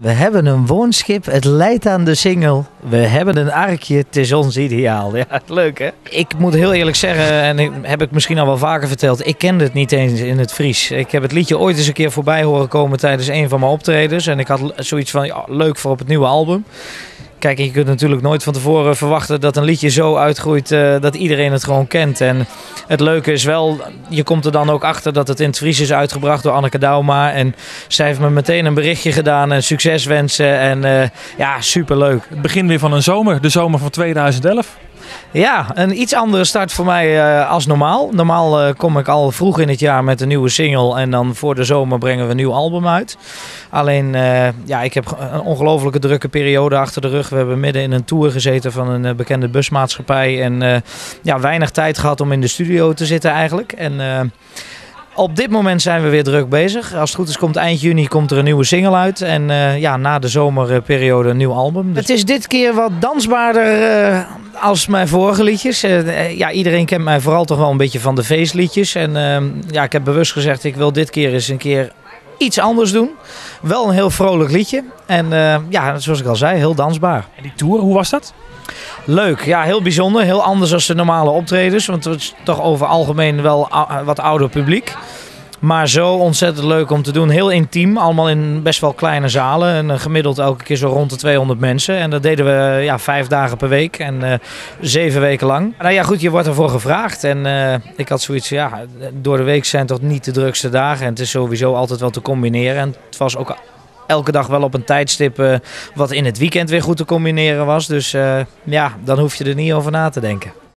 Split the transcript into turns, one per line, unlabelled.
We hebben een woonschip, het leidt aan de Singel. We hebben een arkje, het is ons ideaal. Ja, leuk hè? Ik moet heel eerlijk zeggen, en heb ik misschien al wel vaker verteld, ik kende het niet eens in het Fries. Ik heb het liedje ooit eens een keer voorbij horen komen tijdens een van mijn optredens. En ik had zoiets van, ja, leuk voor op het nieuwe album. Kijk, je kunt natuurlijk nooit van tevoren verwachten dat een liedje zo uitgroeit dat iedereen het gewoon kent. En het leuke is wel, je komt er dan ook achter dat het in het Fries is uitgebracht door Anneke Dauma. En zij heeft me meteen een berichtje gedaan en succes wensen. En ja, superleuk.
Het begin weer van een zomer, de zomer van 2011.
Ja, een iets andere start voor mij als normaal. Normaal kom ik al vroeg in het jaar met een nieuwe single en dan voor de zomer brengen we een nieuw album uit. Alleen, ja, ik heb een ongelofelijke drukke periode achter de rug. We hebben midden in een tour gezeten van een bekende busmaatschappij en ja, weinig tijd gehad om in de studio te zitten eigenlijk. En op dit moment zijn we weer druk bezig. Als het goed is komt eind juni komt er een nieuwe single uit. En ja, na de zomerperiode een nieuw album. Dus het is dit keer wat dansbaarder als mijn vorige liedjes. Ja, iedereen kent mij vooral toch wel een beetje van de feestliedjes. En ja, ik heb bewust gezegd, ik wil dit keer eens een keer iets anders doen. Wel een heel vrolijk liedje. En ja, zoals ik al zei, heel dansbaar.
En die tour, hoe was dat?
Leuk, ja, heel bijzonder. Heel anders dan de normale optredens. Want het is toch over algemeen wel wat ouder publiek. Maar zo ontzettend leuk om te doen. Heel intiem, allemaal in best wel kleine zalen. En gemiddeld elke keer zo rond de 200 mensen. En dat deden we ja, 5 dagen per week en 7 weken lang. Nou ja, goed, je wordt ervoor gevraagd. En ik had zoiets, ja, door de week zijn toch niet de drukste dagen. En het is sowieso altijd wel te combineren. En het was ook elke dag wel op een tijdstip wat in het weekend weer goed te combineren was. Dus ja, dan hoef je er niet over na te denken.